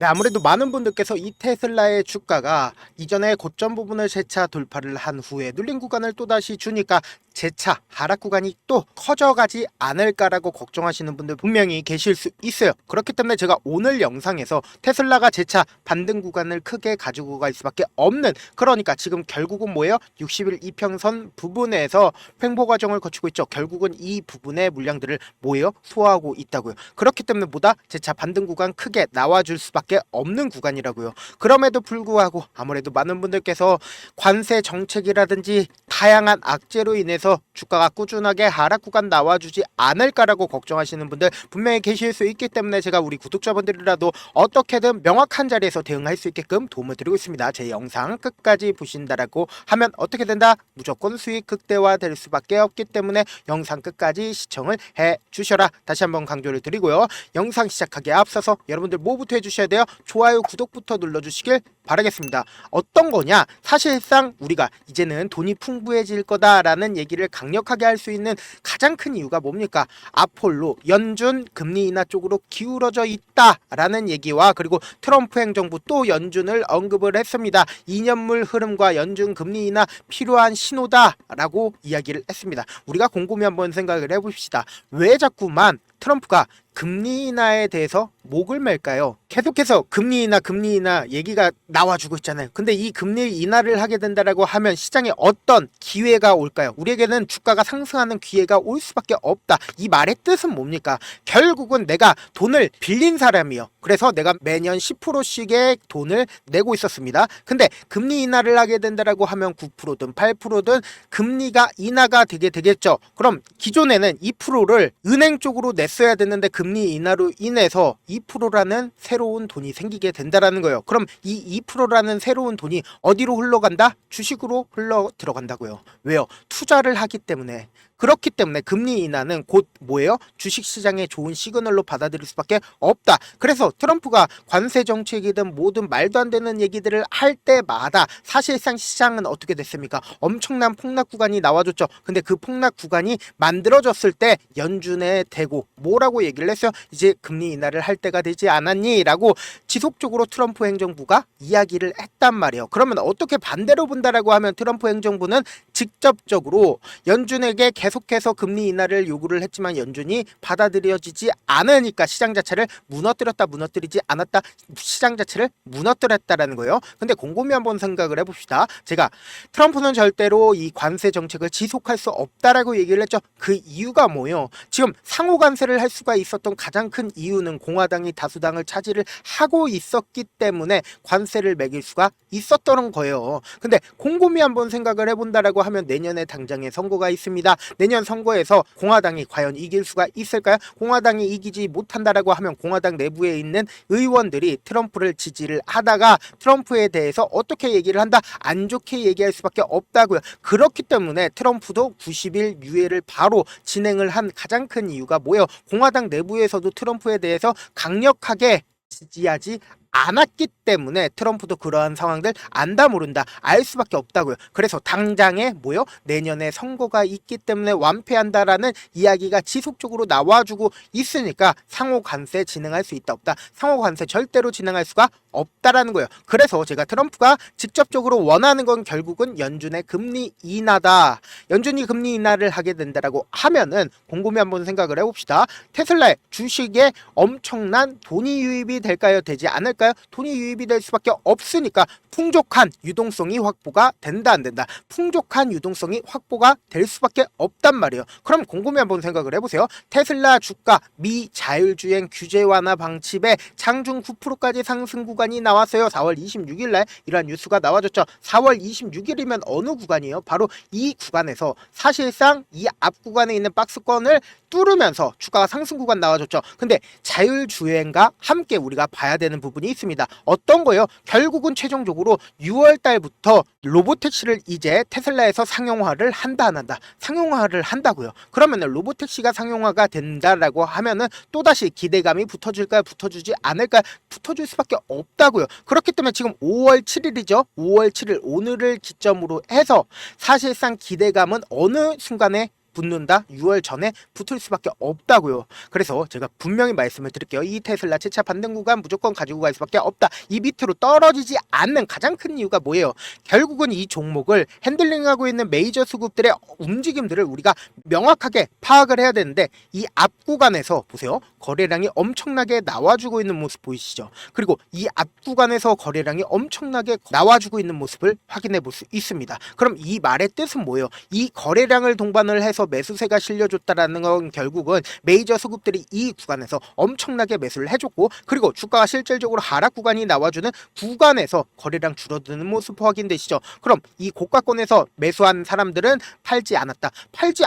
네, 아무래도 많은 분들께서 이 테슬라의 주가가 이전에 고점 부분을 재차 돌파를 한 후에 눌린 구간을 또다시 주니까 재차 하락 구간이 또 커져가지 않을까라고 걱정하시는 분들 분명히 계실 수 있어요. 그렇기 때문에 제가 오늘 영상에서 테슬라가 재차 반등 구간을 크게 가지고 갈 수밖에 없는, 그러니까 지금 결국은 뭐예요? 60일 이평선 부분에서 횡보 과정을 거치고 있죠. 결국은 이 부분의 물량들을 뭐예요? 소화하고 있다고요. 그렇기 때문에 뭐다? 재차 반등 구간 크게 나와줄 수밖에 없는 구간이라고요. 그럼에도 불구하고 아무래도 많은 분들께서 관세 정책이라든지 다양한 악재로 인해서 주가가 꾸준하게 하락 구간 나와주지 않을까라고 걱정하시는 분들 분명히 계실 수 있기 때문에 제가 우리 구독자분들이라도 어떻게든 명확한 자리에서 대응할 수 있게끔 도움을 드리고 있습니다. 제 영상 끝까지 보신다라고 하면 어떻게 된다? 무조건 수익 극대화 될 수밖에 없기 때문에 영상 끝까지 시청을 해 주셔라. 다시 한번 강조를 드리고요. 영상 시작하기에 앞서서 여러분들 뭐부터 해주셔야 돼요? 좋아요, 구독부터 눌러주시길 바라겠습니다. 어떤 거냐? 사실상 우리가 이제는 돈이 풍부해질 거다라는 얘기를 강력하게 할 수 있는 가장 큰 이유가 뭡니까? 아폴로, 연준 금리 인하 쪽으로 기울어져 있다라는 얘기와, 그리고 트럼프 행정부 또 연준을 언급을 했습니다. 2년물 흐름과 연준 금리 인하 필요한 신호다라고 이야기를 했습니다. 우리가 곰곰이 한번 생각을 해봅시다. 왜 자꾸만 트럼프가 금리 인하에 대해서 목을 맬까요? 계속해서 금리 인하 얘기가 나와주고 있잖아요. 근데 이 금리 인하를 하게 된다라고 하면 시장에 어떤 기회가 올까요? 우리에게는 주가가 상승하는 기회가 올 수밖에 없다. 이 말의 뜻은 뭡니까? 결국은 내가 돈을 빌린 사람이요. 그래서 내가 매년 10%씩의 돈을 내고 있었습니다. 근데 금리 인하를 하게 된다라고 하면 9%든 8%든 금리가 인하가 되게 되겠죠. 그럼 기존에는 2%를 은행 쪽으로 냈어야 됐는데 금리 인하로 인해서 2%라는 새로운 돈이 생기게 된다라는 거예요. 그럼 이 2%라는 새로운 돈이 어디로 흘러간다? 주식으로 흘러 들어간다고요. 왜요? 투자를 하기 때문에. 그렇기 때문에 금리 인하는 곧 뭐예요? 주식시장에 좋은 시그널로 받아들일 수밖에 없다. 그래서 트럼프가 관세 정책이든 뭐든 말도 안 되는 얘기들을 할 때마다 사실상 시장은 어떻게 됐습니까? 엄청난 폭락 구간이 나와줬죠. 근데 그 폭락 구간이 만들어졌을 때 연준에 대고 뭐라고 얘기를 했어요? 이제 금리 인하를 할 때가 되지 않았니? 라고 지속적으로 트럼프 행정부가 이야기를 했단 말이에요. 그러면 어떻게 반대로 본다라고 하면 트럼프 행정부는 직접적으로 연준에게 계속해서 금리 인하를 요구를 했지만 연준이 받아들여지지 않으니까 시장 자체를 무너뜨리지 않았다. 시장 자체를 무너뜨렸다라는 거예요. 근데 곰곰이 한번 생각을 해봅시다. 제가 트럼프는 절대로 이 관세 정책을 지속할 수 없다라고 얘기를 했죠. 그 이유가 뭐예요? 지금 상호 관세를 할 수가 있었던 가장 큰 이유는 공화당이 다수당을 차지를 하고 있었기 때문에 관세를 매길 수가 있었던 거예요. 근데 곰곰이 한번 생각을 해본다라고 하면 내년에 당장에 선거가 있습니다. 내년 선거에서 공화당이 과연 이길 수가 있을까요? 공화당이 이기지 못한다라고 하면 공화당 내부에 있는 의원들이 트럼프를 지지를 하다가 트럼프에 대해서 어떻게 얘기를 한다? 안 좋게 얘기할 수밖에 없다고요. 그렇기 때문에 트럼프도 90일 유예를 바로 진행을 한 가장 큰 이유가 뭐예요? 공화당 내부에서도 트럼프에 대해서 강력하게 지지하지 않았기 때문에 트럼프도 그러한 상황들 안다 모른다 알 수밖에 없다고요. 그래서 당장에 뭐요? 내년에 선거가 있기 때문에 완패한다라는 이야기가 지속적으로 나와주고 있으니까 상호 관세 진행할 수 있다 없다. 상호 관세 절대로 진행할 수가 없다라는 거예요. 그래서 제가 트럼프가 직접적으로 원하는 건 결국은 연준의 금리 인하다. 연준이 금리 인하를 하게 된다라고 하면은 곰곰이 한번 생각을 해봅시다. 테슬라의 주식에 엄청난 돈이 유입이 될까요? 되지 않을까요? 돈이 유입이 될 수밖에 없으니까 풍족한 유동성이 확보가 된다 안 된다? 풍족한 유동성이 확보가 될 수밖에 없단 말이에요. 그럼 곰곰이 한번 생각을 해보세요. 테슬라 주가 미 자율주행 규제 완화 방침에 장중 9%까지 상승 구간이 나왔어요. 4월 26일 날 이러한 뉴스가 나와줬죠. 4월 26일이면 어느 구간이에요? 바로 이 구간에서 사실상 이 앞 구간에 있는 박스권을 뚫으면서 주가가 상승 구간 나와줬죠. 근데 자율주행과 함께 우리가 봐야 되는 부분이 있습니다. 어떤 거요? 결국은 최종적으로 6월 달부터 로보택시를 이제 테슬라에서 상용화를 한다 안 한다? 상용화를 한다고요. 그러면 로보택시가 상용화가 된다라고 하면은 또다시 기대감이 붙어질까요? 붙어주지 않을까요? 붙어줄 수밖에 없다고요. 그렇기 때문에 지금 5월 7일이죠. 5월 7일 오늘을 기점으로 해서 사실상 기대감은 어느 순간에 붙는다? 6월 전에 붙을 수밖에 없다고요. 그래서 제가 분명히 말씀을 드릴게요. 이 테슬라 재차 반등 구간 무조건 가지고 갈 수밖에 없다. 이 밑으로 떨어지지 않는 가장 큰 이유가 뭐예요? 결국은 이 종목을 핸들링하고 있는 메이저 수급들의 움직임들을 우리가 명확하게 파악을 해야 되는데, 이 앞 구간에서 보세요. 거래량이 엄청나게 나와주고 있는 모습 보이시죠? 그리고 이 앞 구간에서 거래량이 엄청나게 나와주고 있는 모습을 확인해 볼 수 있습니다. 그럼 이 말의 뜻은 뭐예요? 이 거래량을 동반을 해서 매수세가 실려줬다라는 건 결국은 메이저 수급들이 이 구간에서 엄청나게 매수를 해줬고, 그리고 주가가 실질적으로 하락 구간이 나와주는 구간에서 거래량 줄어드는 모습 확인되시죠? 그럼 이 고가권에서 매수한 사람들은 팔지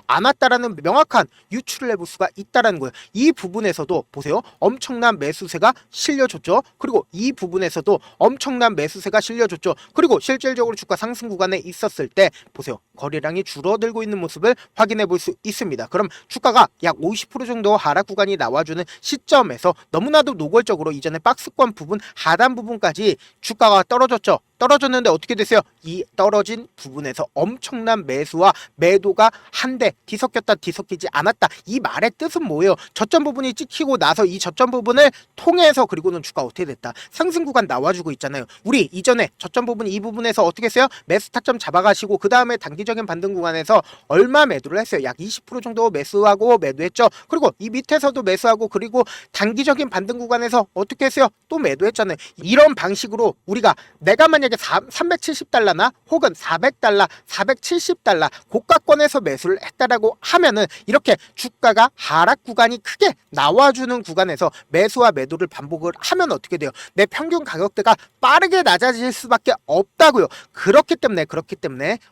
않았다라는 명확한 유추를 해볼 수가 있다라는 거예요. 이 부분에서도 보세요. 엄청난 매수세가 실려줬죠. 그리고 이 부분에서도 엄청난 매수세가 실려줬죠. 그리고 실질적으로 주가 상승 구간에 있었을 때 보세요. 거래량이 줄어들고 있는 모습을 확인해 볼 수 있습니다. 그럼 주가가 약 50% 정도 하락 구간이 나와주는 시점에서 너무나도 노골적으로 이전에 박스권 부분, 하단 부분까지 주가가 떨어졌죠. 떨어졌는데 어떻게 됐어요? 이 떨어진 부분에서 엄청난 매수와 매도가 한데 뒤섞였다 뒤섞이지 않았다. 이 말의 뜻은 뭐예요? 저점 부분이 찍히고 나서 이 저점 부분을 통해서 그리고는 주가 어떻게 됐다? 상승 구간 나와주고 있잖아요. 우리 이전에 저점 부분 이 부분에서 어떻게 했어요? 매수 타점 잡아가시고 그 다음에 단기적인 반등 구간에서 얼마 매도를 했어요? 약 20% 정도 매수하고 매도했죠. 그리고 이 밑에서도 매수하고, 그리고 단기적인 반등 구간에서 어떻게 했어요? 또 매도했잖아요. 이런 방식으로 우리가 내가 만약에 370달러나 혹은 400달러, 470달러 고가권에서 매수를 했다라고 하면은 이렇게 주가가 하락 구간이 크게 나와주는 구간에서 매수와 매도를 반복을 하면 어떻게 돼요? 내 평균 가격대가 빠르게 낮아질 수밖에 없다고요. 그렇기 때문에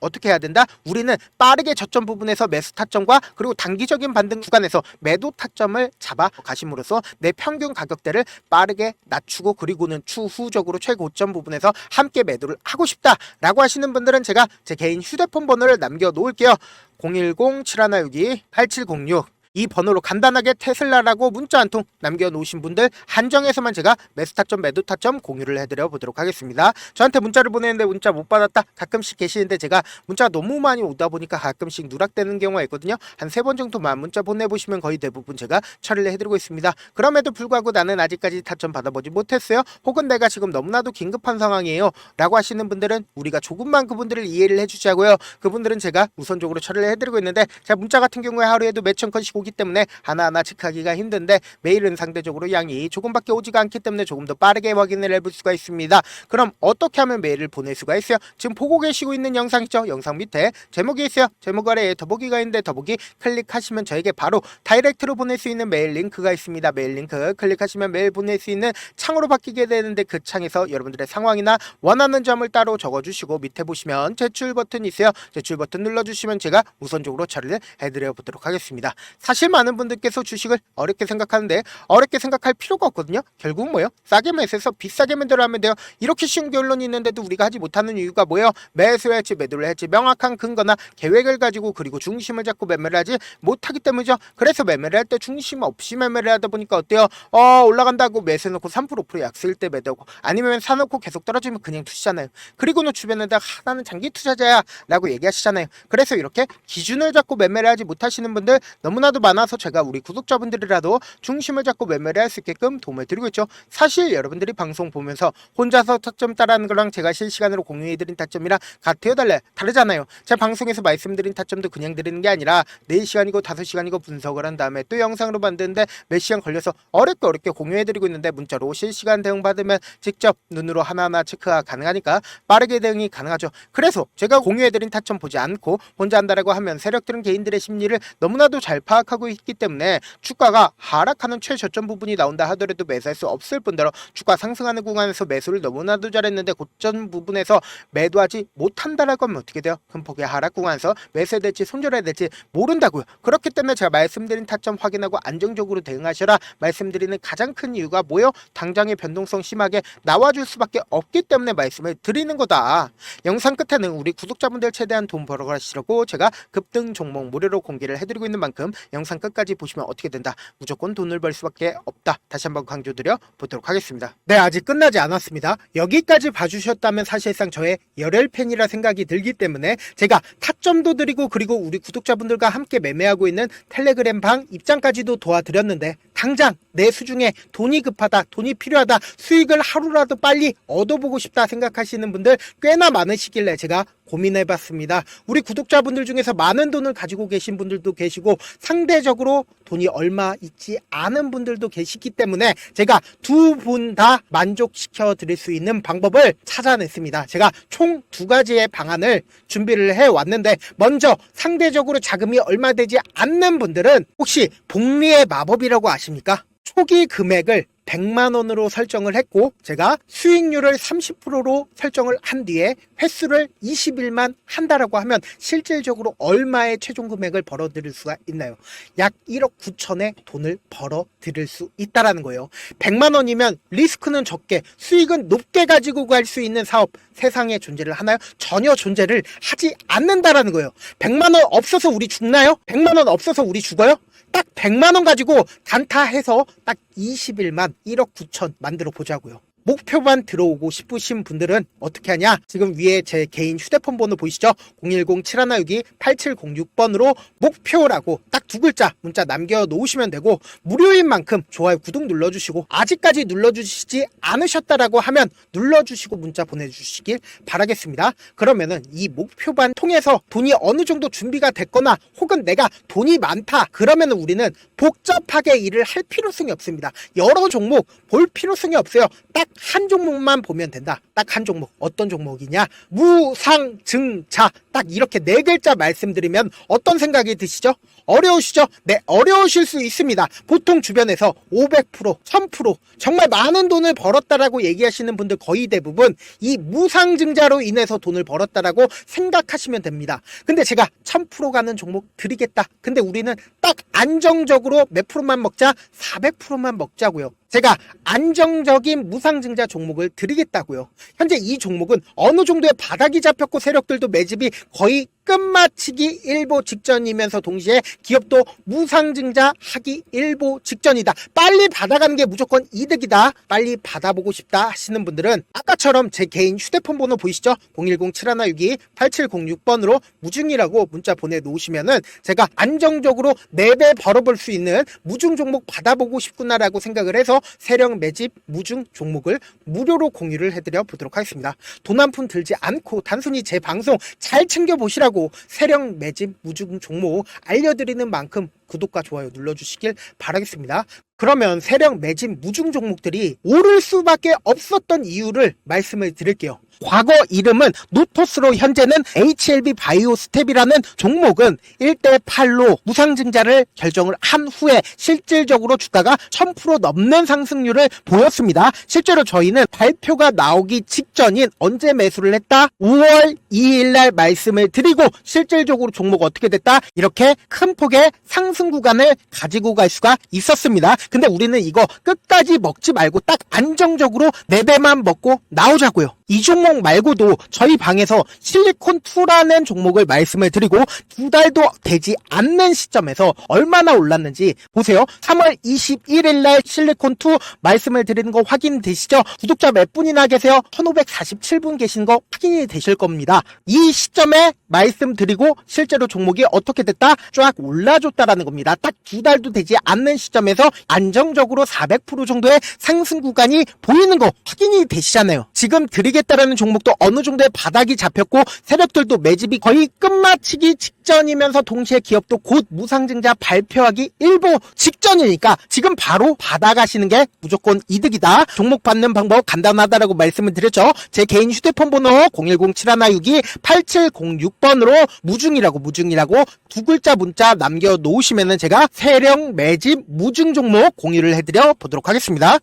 어떻게 해야 된다? 우리는 빠르게 저점 부분에서 매수 타점과 그리고 단기적인 반등 구간에서 매도 타점을 잡아 가심으로써 내 평균 가격대를 빠르게 낮추고, 그리고는 추후적으로 최고점 부분에서 함께 매도를 하고 싶다라고 하시는 분들은 제가 제 개인 휴대폰 번호를 남겨 놓을게요. 010-7162-8706 이 번호로 간단하게 테슬라라고 문자 한 통 남겨놓으신 분들 한정해서만 제가 매수 타점 매도 타점 공유를 해드려 보도록 하겠습니다. 저한테 문자를 보내는데 문자 못 받았다 가끔씩 계시는데 제가 문자가 너무 많이 오다 보니까 가끔씩 누락되는 경우가 있거든요. 한 3번 정도만 문자 보내보시면 거의 대부분 제가 처리를 해드리고 있습니다. 그럼에도 불구하고 나는 아직까지 타점 받아보지 못했어요, 혹은 내가 지금 너무나도 긴급한 상황이에요 라고 하시는 분들은 우리가 조금만 그분들을 이해를 해주자고요. 그분들은 제가 우선적으로 처리를 해드리고 있는데, 제가 문자 같은 경우에 하루에도 몇천 건씩 오기 때문에 하나하나 체크하기가 힘든데, 메일은 상대적으로 양이 조금밖에 오지가 않기 때문에 조금 더 빠르게 확인을 해볼 수가 있습니다. 그럼 어떻게 하면 메일을 보낼 수가 있어요? 지금 보고 계시고 있는 영상 있죠? 영상 밑에 제목이 있어요. 제목 아래에 더보기가 있는데 더보기 클릭하시면 저에게 바로 다이렉트로 보낼 수 있는 메일 링크가 있습니다. 메일 링크 클릭하시면 메일 보낼 수 있는 창으로 바뀌게 되는데, 그 창에서 여러분들의 상황이나 원하는 점을 따로 적어주시고 밑에 보시면 제출 버튼이 있어요. 제출 버튼 눌러주시면 제가 우선적으로 처리를 해드려 보도록 하겠습니다. 사실 많은 분들께서 주식을 어렵게 생각하는데 어렵게 생각할 필요가 없거든요. 결국 뭐예요? 싸게 매수해서 비싸게 매도를 하면 돼요. 이렇게 쉬운 결론이 있는데도 우리가 하지 못하는 이유가 뭐예요? 매수를 할지 매도를 할지 명확한 근거나 계획을 가지고, 그리고 중심을 잡고 매매를 하지 못하기 때문이죠. 그래서 매매를 할 때 중심 없이 매매를 하다 보니까 어때요? 올라간다고 매수해놓고 3% 5% 약수일 때 매도하고, 아니면 사놓고 계속 떨어지면 그냥 투시잖아요. 그리고는 주변에다가 나는 장기 투자자야 라고 얘기하시잖아요. 그래서 이렇게 기준을 잡고 매매를 하지 못하시는 분들 너무나도 많아서 제가 우리 구독자분들이라도 중심을 잡고 매매를 할 수 있게끔 도움을 드리고 있죠. 사실 여러분들이 방송 보면서 혼자서 타점 따라하는 거랑 제가 실시간으로 공유해드린 타점이랑 같아요, 달라요? 다르잖아요. 제가 방송에서 말씀드린 타점도 그냥 드리는 게 아니라 4시간이고 5시간이고 분석을 한 다음에 또 영상으로 만드는데 몇 시간 걸려서 어렵게 공유해드리고 있는데, 문자로 실시간 대응 받으면 직접 눈으로 하나하나 체크가 가능하니까 빠르게 대응이 가능하죠. 그래서 제가 공유해드린 타점 보지 않고 혼자 한다라고 하면 세력들은 개인들의 심리를 너무나도 잘 파악하고 있기 때문에 주가가 하락하는 최저점 부분이 나온다 하더라도 매수할 수 없을 뿐더러 주가 상승하는 구간에서 매수를 너무나도 잘했는데 고점 부분에서 매도하지 못한다라고 하면 어떻게 돼요? 큰 폭의 하락 구간에서 매수해야 될지 손절해야 될지 모른다고요. 그렇기 때문에 제가 말씀드린 타점 확인하고 안정적으로 대응하셔라 말씀드리는 가장 큰 이유가 뭐예요? 당장의 변동성 심하게 나와줄 수밖에 없기 때문에 말씀을 드리는 거다. 영상 끝에는 우리 구독자분들 최대한 돈 벌어 가시려고 제가 급등 종목 무료로 공개를 해드리고 있는 만큼 영상 끝까지 보시면 어떻게 된다. 무조건 돈을 벌 수밖에 없다. 다시 한번 강조드려 보도록 하겠습니다. 네, 아직 끝나지 않았습니다. 여기까지 봐주셨다면 사실상 저의 열혈 팬이라 생각이 들기 때문에 제가 타점도 드리고 그리고 우리 구독자분들과 함께 매매하고 있는 텔레그램 방 입장까지도 도와드렸는데 당장 내 수중에 돈이 급하다, 돈이 필요하다, 수익을 하루라도 빨리 얻어보고 싶다 생각하시는 분들 꽤나 많으시길래 제가 고민해봤습니다. 우리 구독자분들 중에서 많은 돈을 가지고 계신 분들도 계시고 상대적으로 돈이 얼마 있지 않은 분들도 계시기 때문에 제가 두 분 다 만족시켜 드릴 수 있는 방법을 찾아냈습니다. 제가 총 두 가지의 방안을 준비를 해왔는데 먼저 상대적으로 자금이 얼마 되지 않는 분들은 혹시 복리의 마법이라고 아십니까? 초기 금액을 100만원으로 설정을 했고 제가 수익률을 30%로 설정을 한 뒤에 횟수를 20일만 한다라고 하면 실질적으로 얼마의 최종 금액을 벌어들일 수가 있나요? 약 1억 9천의 돈을 벌어들일 수 있다라는 거예요. 100만원이면 리스크는 적게 수익은 높게 가지고 갈 수 있는 사업 세상에 존재를 하나요? 전혀 존재를 하지 않는다라는 거예요. 100만원 없어서 우리 죽나요? 100만원 없어서 우리 죽어요? 딱 100만원 가지고 단타해서 딱 20일만 1억 9천 만들어 보자고요. 목표만 들어오고 싶으신 분들은 어떻게 하냐? 지금 위에 제 개인 휴대폰 번호 보이시죠? 010-7162-8706번으로 목표라고 딱 두 글자 문자 남겨놓으시면 되고 무료인 만큼 좋아요, 구독 눌러주시고 아직까지 눌러주시지 않으셨다라고 하면 눌러주시고 문자 보내주시길 바라겠습니다. 그러면은 이 목표반 통해서 돈이 어느 정도 준비가 됐거나 혹은 내가 돈이 많다 그러면은 우리는 복잡하게 일을 할 필요성이 없습니다. 여러 종목 볼 필요성이 없어요. 딱 한 종목만 보면 된다. 딱 한 종목. 어떤 종목이냐? 무상증자. 딱 이렇게 네 글자 말씀드리면 어떤 생각이 드시죠? 어려우시죠? 네, 어려우실 수 있습니다. 보통 주변에서 500%, 1000% 정말 많은 돈을 벌었다라고 얘기하시는 분들 거의 대부분 이 무상증자로 인해서 돈을 벌었다라고 생각하시면 됩니다. 근데 제가 1000% 가는 종목 드리겠다. 근데 우리는 딱 안정적으로 몇 프로만 먹자? 400%만 먹자고요. 제가 안정적인 무상증자 종목을 드리겠다고요. 현재 이 종목은 어느 정도의 바닥이 잡혔고 세력들도 매집이 거의 끝마치기 일보 직전이면서 동시에 기업도 무상증자 하기 일보 직전이다. 빨리 받아가는 게 무조건 이득이다. 빨리 받아보고 싶다 하시는 분들은 아까처럼 제 개인 휴대폰 번호 보이시죠? 010-7162-8706번으로 무중이라고 문자 보내놓으시면은 제가 안정적으로 4배 벌어볼 수 있는 무중 종목 받아보고 싶구나라고 생각을 해서 세력 매집 무중 종목을 무료로 공유를 해드려 보도록 하겠습니다. 돈 한 푼 들지 않고 단순히 제 방송 잘 챙겨보시라고 세력 매집 무중 종목 알려드리는 만큼 구독과 좋아요 눌러주시길 바라겠습니다. 그러면 세력 매집 무중 종목들이 오를 수밖에 없었던 이유를 말씀을 드릴게요. 과거 이름은 노토스로 현재는 HLB 바이오 스텝이라는 종목은 1대8로 무상증자를 결정을 한 후에 실질적으로 주가가 1000% 넘는 상승률을 보였습니다. 실제로 저희는 발표가 나오기 직전인 언제 매수를 했다? 5월 2일날 말씀을 드리고 실질적으로 종목 어떻게 됐다? 이렇게 큰 폭의 상승 구간을 가지고 갈 수가 있었습니다. 근데 우리는 이거 끝까지 먹지 말고 딱 안정적으로 4배만 먹고 나오자고요. 이 종목 말고도 저희 방에서 실리콘2라는 종목을 말씀을 드리고 2달도 되지 않는 시점에서 얼마나 올랐는지 보세요. 3월 21일 날 실리콘2 말씀을 드리는 거 확인되시죠? 구독자 몇 분이나 계세요? 1547분 계신 거 확인이 되실 겁니다. 이 시점에 말씀드리고 실제로 종목이 어떻게 됐다? 쫙 올라줬다라는 겁니다. 딱 2달도 되지 않는 시점에서 안정적으로 400% 정도의 상승 구간이 보이는 거 확인이 되시잖아요. 지금 드리겠다라는 종목도 어느 정도의 바닥이 잡혔고 세력들도 매집이 거의 끝마치기 직전이면서 동시에 기업도 곧 무상증자 발표하기 일보 직전이니까 지금 바로 받아가시는 게 무조건 이득이다. 종목 받는 방법 간단하다라고 말씀을 드렸죠. 제 개인 휴대폰 번호 010-7162-8706번으로 무중이라고 두 글자 문자 남겨놓으시면은 제가 세력 매집 무중 종목 공유를 해드려 보도록 하겠습니다.